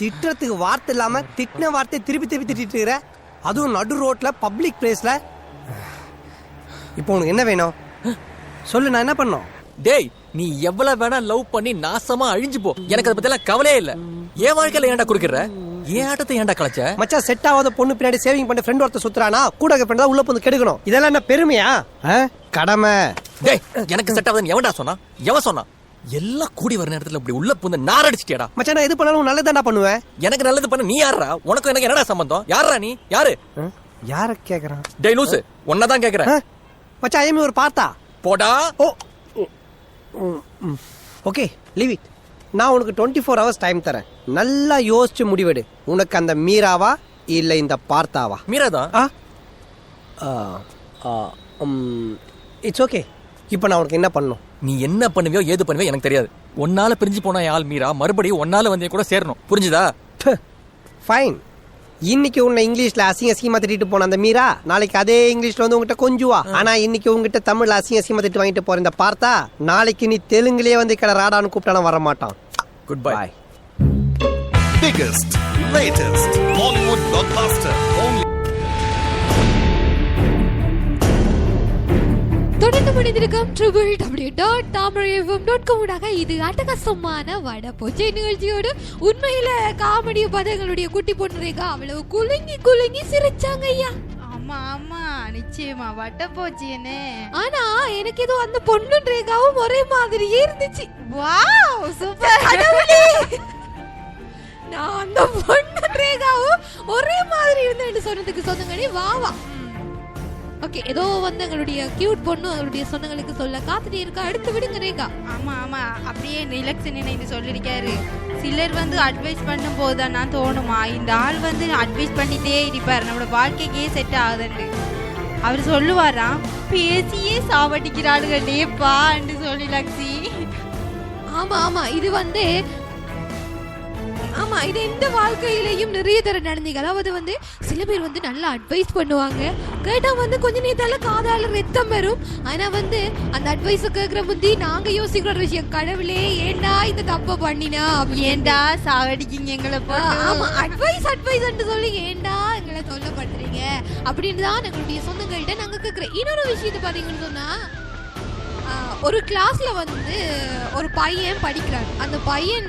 திட்டுறதுக்கு வார்த்தை இல்லாம திட்டின வார்த்தை திருப்பி திருப்பி திட்டிட்டு இருக்கிற, அதுவும் நடு ரோட்ல பப்ளிக் பிளேஸ்ல. இப்போ உனக்கு என்ன வேணும் சொல்லு, நான் என்ன பண்ணோம்? டேய், நீ எவ்வளவு வேணா லவ் பண்ணி நாசமா அழிஞ்சு போ, எனக்கு அதை பத்தி எல்லாம் கவலையே இல்ல. என் வாழ்க்கையில ஏன்டா குறுக்கிற? ஏன் ஆட்டத்தை ஏன்டா கலைச்ச? மச்சா, செட் ஆகாத பொண்ணு பின்னாடி சேவிங் பண்ண ஃப்ரெண்ட் ஒருத்தர் சுத்துறானா, கூட ஃப்ரெண்ட் தான் உள்ள வந்து கெடுக்கணும். இதெல்லாம் என்ன பெருமையா? கடமை. டேய், எனக்கு செட் ஆகாதுன்னு எவன்டா சொன்னா? எவன் சொன்னா? எல்லாம் கூடி வர நேரத்துல இப்படி உள்ள புந்து நாரடிச்சிட்டியாடா. மச்சா, நான் எது பண்ணாலும் நல்லதாண்டா பண்ணுவேன். எனக்கு நல்லது பண்ண நீ யாரா? உனக்கு எனக்கு என்னடா சம்பந்தம்? யாரா நீ? யாரு? யார கேக்குறான்? டேய் லூசு, உன்னதான் கேக்குறேன். மச்சா, ஐ எம் யுவர் பார்த்தா. போடா. Okay, leave it. நான் உனக்கு 24 hours டைம் தரேன். நல்லா யோசிச்சு முடிவெடு. உனக்கு அந்த மீராவா இல்ல இந்த பார்த்தாவா? மீராதான். It's okay. இப்போ நான் உனக்கு என்ன பண்ணணும்? நீ என்ன பண்ணுவியோ ஏது பண்ணுவியோ எனக்கு தெரியாது. ஒன்னால பிரிஞ்சு போன ஆள் மீரா மறுபடியும் ஒன்னால வந்து கூட சேரணும், புரிஞ்சுதா? ஃபைன். இன்னைக்கு உன்னை இங்கிலீஷ்ல அசிங்கமா திட்டிட்டு போன அந்த மீரா நாளைக்கு அதே இங்கிலீஷ்ல வந்து உங்ககிட்ட கொஞ்சுவா. ஆனா இன்னைக்கு உங்ககிட்ட தமிழ்ல அசிங்கமா திட்டு வாங்கிட்டு போற இந்த பார்த்தா நாளைக்கு நீ தெலுங்குலயே வந்து கடை ராடான்னு கூப்பிட்டாலும் வர மாட்டான். Good bye. Biggest, latest Bollywood blockbuster. தொடர்ந்து மனிதருக்கும் www.tamaraifm.com இது அட்டகாசமான வடபோச்சை நிகழ்ச்சியோடு உண்மையில காமெடி பதங்களுடைய குட்டி பொண்ணு ரேகா அவ்வளவு குலுங்கி குலுங்கி சிரிச்சாங்க ஐயா. ஆமா ஆமா நிச்சயமா வட்டப்போச்சியனே. ஆனா எனக்கு ஏதோ அந்த பொண்ணு ரேகாவும் ஒரே மாதிரியே இருந்துச்சு. Wow super. நான் அந்த பொண்ணு ரேகாவும் ஒரே மாதிரி இருந்தேன்னு சொன்னதுக்கு சொந்தங்களே வாவா. ஓகே, ஏதோ வந்து எங்களுடைய கியூட் பொண்ணு அவருடைய சொந்தங்களுக்கு சொல்ல காத்துட்டே இருக்கா. அடுத்து விடுங்க ரேகா. ஆமா ஆமா அப்படியே ரிலாக்ஸ் நினைந்து சொல்லிருக்காரு. சிலர் வந்து அட்வைஸ் பண்ணும் போதுதான் நான் தோணுமா இந்த ஆள் வந்து அட்வைஸ் பண்ணிட்டே இருப்பாரு, நம்மளோட வாழ்க்கைக்கே செட் ஆகுதுன்னு அவர் சொல்லுவாராம். பேசியே சாவடிக்கிறாளுகளேப்பான்னு சொல்லி லக்ஸி. ஆமா ஆமா இது வந்து ஆமா இது எந்த வாழ்க்கையிலையும் நிறைய தர நடந்தீங்க. அதாவது வந்து சில பேர் வந்து நல்லா அட்வைஸ் பண்ணுவாங்க, கேட்டா வந்து கொஞ்ச நேரத்தால காதால ரத்தம் வரும். ஆனா வந்து அந்த அட்வைஸ் கேட்கிற புத்தி நாங்க யோசிக்கிற விஷயம், கடவுளே ஏண்டா இந்த தப்ப பண்ணினா, ஏண்டா சாவடிக்கீங்க எங்களை. ஆமா அட்வைஸ் சொல்லி ஏண்டா எங்களை தொல்லை பண்றீங்க அப்படின்னு தான் எங்களுடைய சொந்தங்கள்கிட்ட நாங்க கேட்கிறோம். இன்னொரு விஷயத்தை பாத்தீங்கன்னு சொன்னா, ஒரு கிளாஸ்ல வந்து ஒரு பையன் படிக்கிறான். அந்த பையன்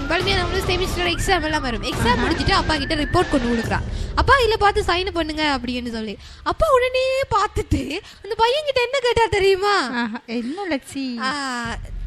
வலிமையான செமிஸ்டர் எக்ஸாம் எல்லாம் வரும். எக்ஸாம் முடிச்சுட்டு அப்பா கிட்ட ரிப்போர்ட் கொண்டு கொடுக்குறான். அப்பா இல்ல பார்த்து சைன் பண்ணுங்க அப்படின்னு சொல்லி அப்பா உடனே பார்த்துட்டு அந்த பையன் கிட்ட என்ன கேட்டா தெரியுமா? என்ன லக்ஸி?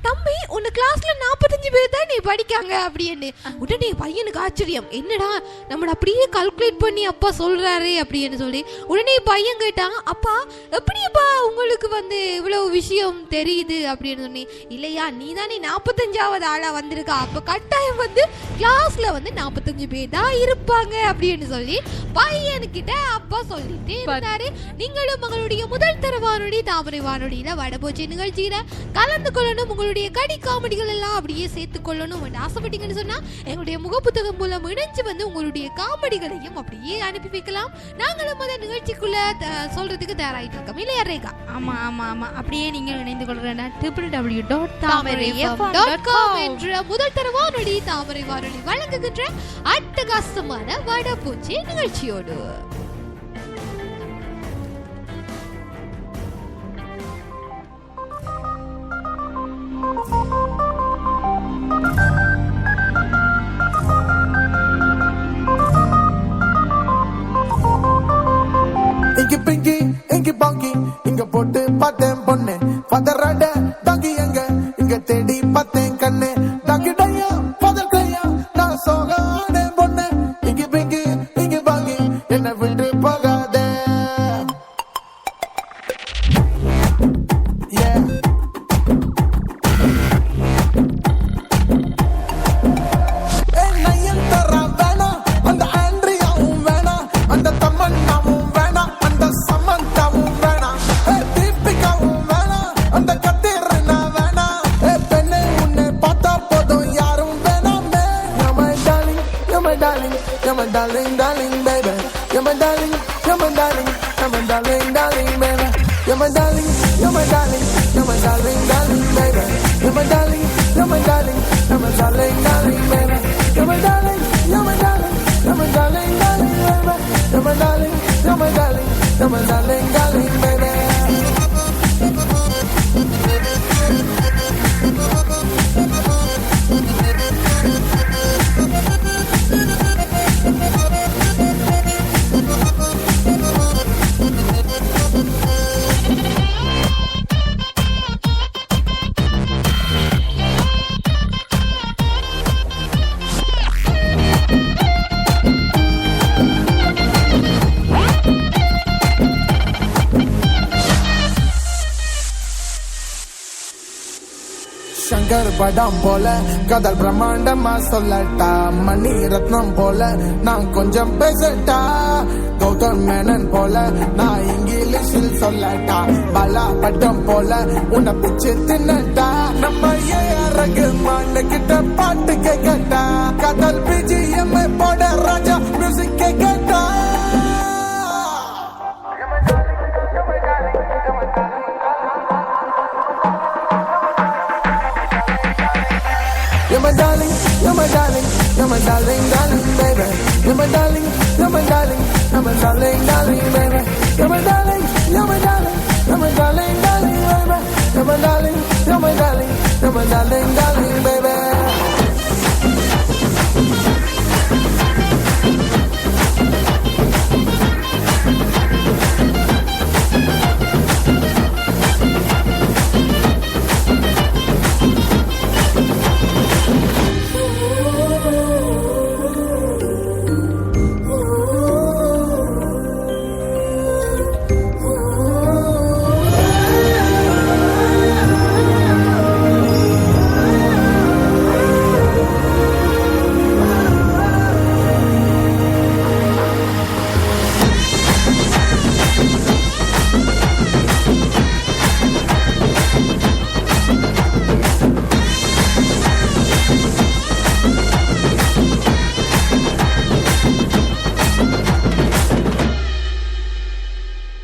தம்பி உன்னை கிளாஸ்ல 45 பேர் தான் நீ படிக்காங்க அப்படின்னு. உடனே பையனுக்கு ஆச்சரியம், என்னடா நம்மள அப்படியே கால்குலேட் பண்ணி அப்பா சொல்றாரு அப்படின்னு சொல்லி உடனே பையன் கேட்டான், அப்பா எப்படிப்பா உங்களுக்கு வந்து இவ்வளவு விஷயம் தெரியுது அப்படின்னு சொன்னி. இல்லையா, நீ தானே 45வது ஆளா வந்திருக்கா, அப்ப கட்டாயம் வந்து கிளாஸ்ல வந்து 45 பேர் தான் இருப்பாங்க அப்படின்னு சொல்லி பையனுக்கிட்ட அப்பா சொல்லிட்டு இருந்தாரு. நீங்களும் உங்களுடைய முதல் தர வானொலி தாமரை வானொலியில வடபோச்சை நிகழ்ச்சியில கலந்து கொள்ளணும், உங்களுடைய கடி காமெடிகள் எல்லாம் அப்படியே சேர்த்துக் கொள்ளணும் ஆசைப்பட்டீங்கன்னு சொன்னா எங்களுடைய முகப்புத்தகம் மூலம் இணைஞ்சு வந்து உங்களுடைய காமெடிகளையும் அப்படியே அனுப்பி வைக்கலாம். நாங்களும் அந்த நிகழ்ச்சிக்குள்ள சொல்றதுக்கு தயாராயிட்டு இருக்கோம் இல்லையா ரேகா? ஆமா ஆமா ஆமா அப்படியே நீங்க இணைந்து கொள்றேன்னா www.tamaraifm.com என்ற முதல் தர வானொலி தாமரை வானொலி வழங்குகின்ற அட்டகாசமான வடபோச்சை நிகழ்ச்சியோடு இங்க பிங்கி இங்க பாங்கி இங்க போட்டு பார்த்தேன் பொண்ணு பதறாட டாங்கி எங்க இங்க தேடி பார்த்தேன் கண்ணு டாங்கி டையா பதல் கையா நான் சோகானே பொண்ணு இங்க பிங்கி இங்க பாங்கி என்ன விட்டு போகாதே. நயன் தரா வேணா அந்த ஆண்ட்ரியாவும் வேணா அந்த தம்மன்னாவும் வேணா அந்த சமந்தாவும் வேணா தீபிகாவும் வேணா அந்த கத்திரனா வேணா பெண்ணே உன்னை பார்த்தா போதும் யாரும் வேணாமே. You're my darling, you're my darling, darling baby. You're my darling, you're my darling, you're my darling, darling baby. You're my darling, you're my darling, you're my darling, darling baby. You're my darling, you're my darling, you're my darling, darling baby. நம்ம darling, darling, baby. Shankar படம் போல கதல் பிரம்மாண்டமா சொல்லட்டா, மணி ரத்னம் போல நான் கொஞ்சம் பேசட்டா, கௌதம் மேனன் போல நான் இங்கிலீஷில் சொல்லட்டா, பலா பட்டம் போல உன்னை பிச்சு தின்னட்டா, நம்ம ரகுமான் கிட்ட பாட்டு கேட்கட்டா, கதல் பிஜிஎம் போட ராஜா music கேட்கட்டா. You're my darling, you're my darling, you're my darling, darling, baby. You're my darling, you're my darling, you're my darling, darling, baby. You're my darling, you're my darling, you're my darling, darling, baby. You're my darling, you're my darling, you're my darling, darling, baby.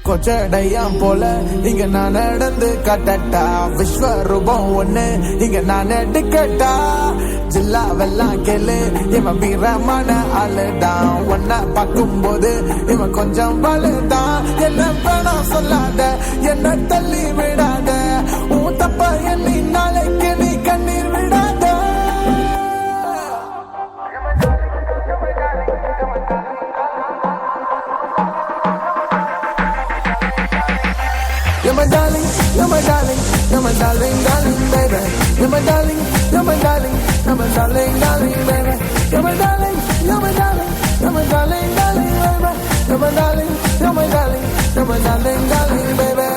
கொச்சடையாம் போல இங்க நான் நடந்து கட்டட்டா, விஸ்வரூபம் ஒண்ணு இங்க நான் எடுக்கட்டா, ஜில்லாவெல்லாம் கேளு இவன் வீரமான ஆளுதான், ஒன்ன பார்க்கும் போது இவன் கொஞ்சம் வலுதான், என்ன வேணாம் சொல்லாத என்ன தள்ளி விடாத, உன் தப்ப எண்ணி நாளைக்கு நீ கண்ணீர் விடாத. You're my darling, you're my darling, you're my darling, darling, baby. You're my darling, you're my darling, you're my darling, darling, baby. You're my darling, you're my darling, you're my darling, darling, baby. You're my darling, you're my darling, you're my darling, darling, baby.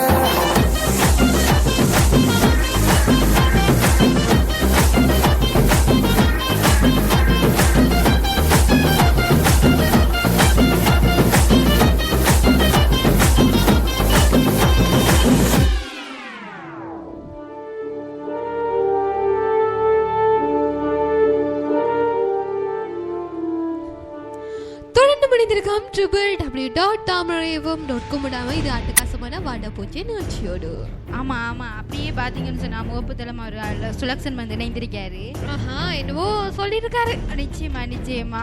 www.tamarayavam.com இது அட்டகாசமான வாடப்பூச்சி நிகழ்ச்சியோடு. ஆமா ஆமா, அப்படியே பாத்தீங்கன்னு சொன்னா முகப்புத்தலமா ஒரு சுலக்ஷன் வந்து இணைந்திருக்காரு. என்னவோ சொல்லியிருக்காரு. நிச்சயமா நிச்சயமா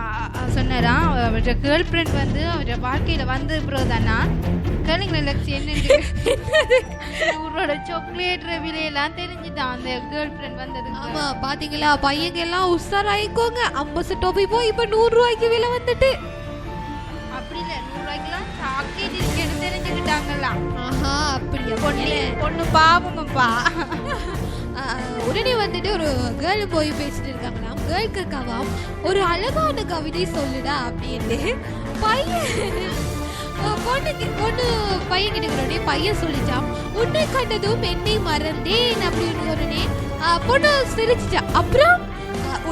சொன்னாராம், அவரோட கேர்ள் ஃப்ரெண்ட் வந்து அவரோட வாழ்க்கையில வந்து பிறகுதானா கேளுங்க லட்சி என்னோட சாக்லேட் விலையெல்லாம் தெரிஞ்சுதான் அந்த கேர்ள் ஃப்ரெண்ட் வந்தது. ஆமா பாத்தீங்களா, பையங்க எல்லாம் உஷாராயிக்கோங்க. 50 டோபி போய் இப்ப 100 ரூபாய்க்கு விலை வந்துட்டு. அப்படி இல்ல, 100 ரூபாய்க்குலாம் சாக்லேட் இருக்குன்னு தெரிஞ்சுக்கிட்டாங்களா? அப்படியா? பொண்ணு பாவமப்பா. உடனே வந்துட்டு ஒரு கேர்ள் போய் பேசிட்டு இருக்காங்களாம். கேர்ள் கேட்காவாம், ஒரு அழகான கவிதை சொல்லுடா அப்படின்னு. பொண்ணு பையன் கிட்ட பையன் சொல்லிச்சான், உன்னை கண்டதும் என்னை மறந்தேன் அப்படின்னு. உடனே பொண்ணு சிரிச்சுச்சா, அப்புறம்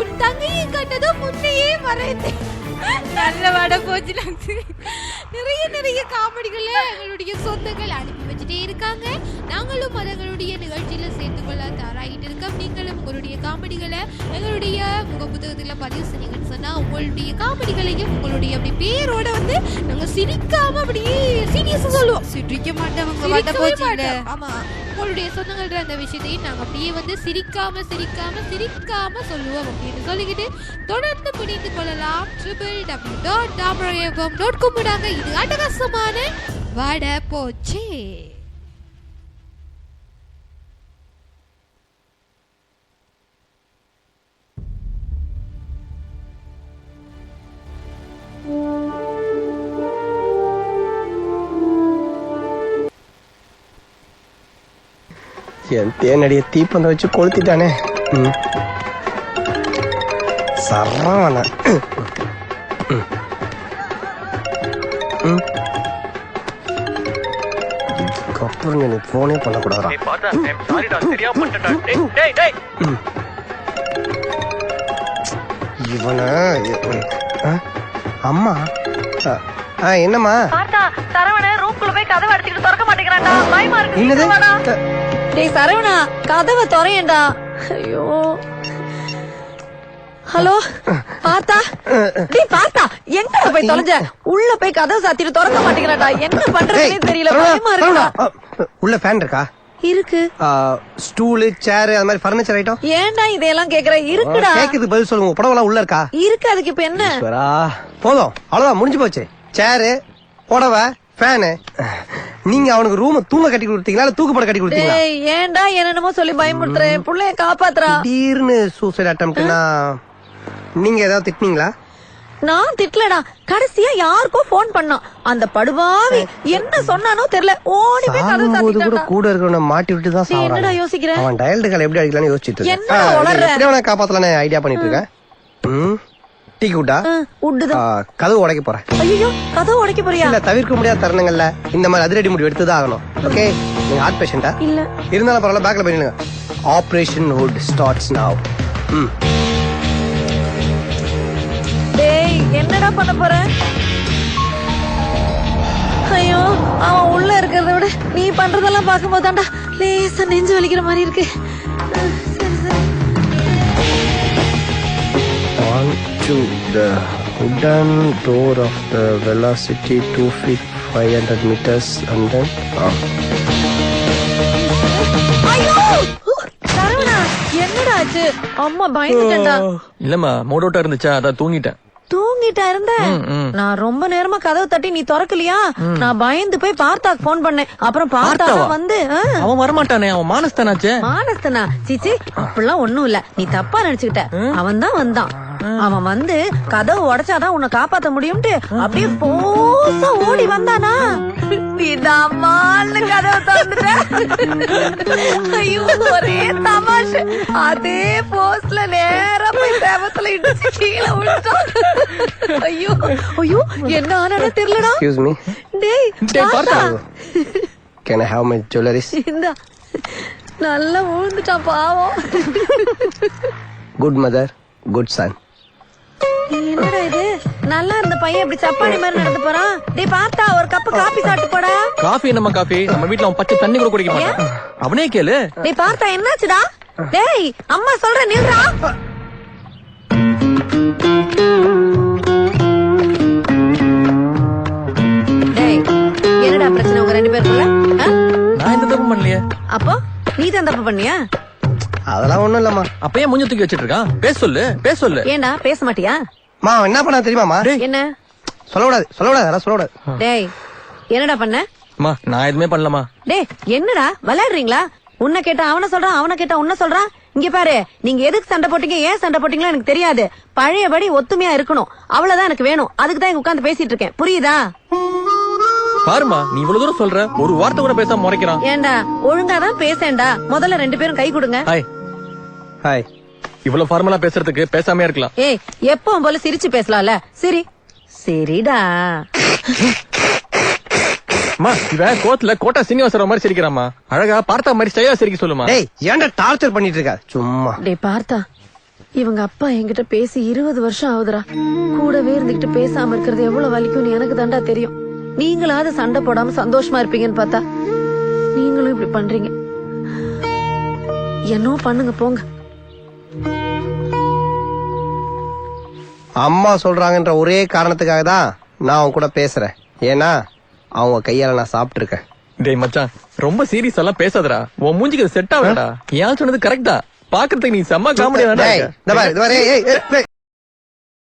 உன் தங்கையை கண்டதும் உன்னையே மறந்தேன். நல்ல வட போச்சு. நிறைய காமெடிகளை எங்களுடைய சொந்தங்கள் அனுப்பி வச்சுட்டே இருக்காங்க. நாங்களும் அதங்களுடைய நிகழ்ச்சியில சேர்த்து கொள்ள தயாராகிட்டு இருக்கோம். நீங்களும் உங்களுடைய காமெடிகளை எங்களுடைய முகப்புத்தகத்துல பதிவு செஞ்சீங்கன்னு சொன்னா உங்களுடைய காமெடிகளையும் உங்களுடைய அப்படி பேரோட வந்து நாங்க சிரிக்காம அப்படியே சீரியஸா சொல்லுவோம். சிரிக்க மாட்டோம். ஆமா, உங்களுடைய சொந்தங்கள்ன்ற அந்த விஷயத்தையும் நாங்க அப்படியே வந்து சிரிக்காம சொல்லுவோம் அப்படின்னு சொல்லிக்கிட்டு தொடர்ந்து பிடித்து கொள்ளலாம். www.tamarayavam.com இது அட்டகாசமான வடை போச்சே. என் தேனடிய தீப்பந்த வச்சு கொளுத்திட்டானே. சரவண அப்புறம் நீ போனே பண்ணக்கூடாதா? இவன அம்மா என்னம்மா? சரவண ரூம்குள்ள போய் கதவை அடிச்சுட்டு திறக்க மாட்டேங்கிறான்டா. பயமா இருக்கு. என்னது? டேய் சரவணா கதவை திறயேண்டா. ஐயோ. ஹலோ பார்த்தா? டேய் பார்த்தா எங்க போய் தொலைஞ்ச? உள்ள போய் கதவை சாத்திட்டு திறக்க மாட்டேங்கிறான்டா. என்ன பண்றதுனே தெரியல. பயமா இருக்குடா. உள்ள ஃபேன் இருக்கா? இருக்கு. ஸ்டூலு சேர் அந்த மாதிரி ஃபர்னிச்சர் ஐட்டம். ஏன்டா இதெல்லாம் கேக்குற? இருக்குடா. கேக்குது பதில் சொல்லுங்க. புடவெல்லாம் உள்ள இருக்கா? இருக்கு. அதுக்கு இப்ப என்ன? போதும் அவ்வளவுதான் முடிஞ்சு போச்சு. சேரு புடவை ஃபேனு. நீங்க அவனுக்கு ரூம் தூங்க கட்டி கொடுத்தீங்களா இல்ல தூக்குப்பட கட்டி கொடுத்தீங்களா? டேய் ஏன்டா என்னென்னமோ சொல்லி பயமுறுத்துறேன். புள்ளைய காப்பாத்துறா. திடீர்னு சூசைட் அட்டெம்ப்ட்னா நீங்க ஏதாவது திட்டினீங்களா? நான் திட்டலடா. கடைசியா யாருக்கோ போன் பண்ணான். அந்த படுபாவி என்ன சொன்னானோ தெரியல. ஓடி போய் கதவு சாகும்போது கூட சாத்திட்டான்டா. கூட இருக்கிறவன மாட்டி விட்டு தான் நீ என்னடா சாவறான். யோசிக்கிற? அவன் டயல்டு கால் எப்படி அடிக்கலாம்னு யோசிச்சிட்டு என்னடா உளறுற? எப்படி அவனை காப்பாத்தலாம்னு ஐடியா பண்ணிட்டு இருக்கேன். டீ குட்டா உட்டுதான். கதவு உடைக்க போறேன். ஐயோ கதவு உடைக்க போறியா? இல்ல தவிர்க்க முடியாத தருணங்கள்ல இந்த மாதிரி அதிரடி முடிவு எடுத்துதான் ஆகணும். ஓகே நீங்க ஹார்ட் பேஷண்டா? இல்ல. இருந்தாலும் பரவாயில்ல பேக்ல போயிருங்க. Operation hood starts now. டேய் என்னடா பண்ண போற? ஐயோ அவன் உள்ள இருக்கிறத விட நீ பண்றதெல்லாம் பார்க்கும்போது தான்டா லேசா நெஞ்சு வலிக்கிற மாதிரி இருக்கு. சரி சரி. On to the wooden door of the velocity 2 feet 500 meters and then ஐயோ சரவணா என்னடா ஆச்சு? அம்மா பயந்துட்டேன்டா. இல்லம்மா மூடோட்டா இருந்துச்சா அதான் தூங்கிட்டேன். தூங்கிட்டா இருந்த? நான் ரொம்ப நேரமா கதவு தட்டி நீ திறக்கலையா? நான் பயந்து போய் பார்த்தாக்கு போன் பண்ணேன். அப்புறம் பார்த்தா வந்து அவன் வரமாட்டானே. அவன் மானஸ்தானாச்சே. மானஸ்தனா? சிச்சி அப்படிலாம் ஒண்ணும் இல்ல. நீ தப்பா நினைச்சுக்கிட்ட. அவன் தான் வந்தான். அவன் வந்து கதவு உடைச்சாதான் உன்னை காப்பாத்த முடியும்ட்டு அப்படியே போசா ஓடி வந்தானா? நீதாம்மான்னு கதவை திறந்துட்ட. ஐயோ ஒரே தமாஷ். அதே போஸ்ல நேரா போய் சேவத்துல இடிச்சு கீழே விழுந்தான். ஐயோ ஐயோ என்ன ஆனானே தெரியலடா. excuse me, டேய் பார்த்தா? can I have my jewelries? இந்தா நல்லா விழுந்துட்டான் பாவம். good mother good son. என்னடா இது? நல்லா இருந்த பையன் இப்படி சப்பானி மாதிரி நடந்து போறான். டேய் பார்த்தா ஒரு கப் காபி சாப்பிட்டு போடா. காஃபி நம்ம காஃபி நம்ம வீட்ல அவன் பச்சை தண்ணி கூட குடிக்க மாட்டான். அவனே கேளு. டேய் பார்த்தா என்னாச்சுடா? டேய் அம்மா சொல்ற நில்றா. டேய் என்னடா பிரச்சனை உங்க ரெண்டு பேருக்குள்ள? நான் எந்த தப்பு பண்ணலையே. அப்போ நீ தான் தப்பு பண்ணியா? அதெல்லாம் ஒண்ணும் இல்லம்மா. அப்பயே மூஞ்ச தூக்கி வச்சிட்டு இருக்கான். பேச சொல்லு பேச சொல்லு. ஏண்டா பேச மாட்டியா? மா என்ன பண்ணா தெரியுமாமா? என்ன சொல்லக்கூடாது அதெல்லாம் சொல்லக்கூடாது. டேய் என்னடா பண்ண? அம்மா நான் எதுவுமே பண்ணலமா. டேய் என்னடா விளையாடுறீங்களா? உன்னை கேட்டா அவனை சொல்றான், அவனை கேட்டா உன்ன சொல்றான். இங்க பாரு நீங்க எதுக்கு சண்டை போட்டீங்க ஏன் சண்டை போட்டீங்களோ எனக்கு தெரியாது. பழையபடி ஒத்துமையா இருக்கணும் அவ்வளவுதான் எனக்கு வேணும். அதுக்கு தான் இங்க உட்கார்ந்து பேசிட்டு இருக்கேன். புரியுதா? பாருமா நீ இவ்வளவு தூரம் சொல்ற ஒரு வார்த்தை கூட பேசாம முறைக்கிறான். ஏண்டா ஒழுங்காதான் பேசேன்டா. முதல்ல ரெண்டு பேரும் கை கொடுங்க. Hi hi. இவ்வளவு ஃபார்மலா பேசுறதுக்கு பேசாமே இருக்கலாம். ஏய் எப்பவும் போல சிரிச்சு பேசலாம்ல. சரி சரிடா. அம்மா இவ கோத்துல கோட்டா சீனிவாசராவ் மாதிரி சிரிக்கிறாமா. அழகா பார்த்தா மாதிரி ஸ்டைலா சிரிக்க சொல்லுமா. டேய் ஏன்டா டார்ச்சர் பண்ணிட்டு இருக்க சும்மா? டேய் பார்த்தா இவங்க அப்பா என்கிட்ட பேசி 20 வருஷம் ஆகுதுடா. கூடவே இருந்துகிட்டு பேசாம இருக்கிறது எவ்வளவு வலிக்கும்னு எனக்கு தாண்டா தெரியும். நீங்களாவது சண்டை போடாம சந்தோஷமா இருப்பீங்கன்னு பார்த்தா நீங்களும் இப்படி பண்றீங்க. என்னோ பண்ணுங்க போங்க. அம்மா சொல்றாங்கன்ற ஒரே காரணத்துக்காக தான் நான் அவன் கூட பேசுறேன். ஏன்னா அவங்க கையால நான் சாப்பிட்டு இருக்கேன். டேய் மச்சான் ரொம்ப சீரியஸ் எல்லாம் பேசாதடா. உன் மூஞ்சிக்கு செட் ஆகடா. ஏன் சொன்னது கரெக்டா? பாக்குறதுக்கு நீ செம்ம காமெடியா டேய், இந்த பாரு, இந்த பாரு, ஏய், ஏய், ஏய்.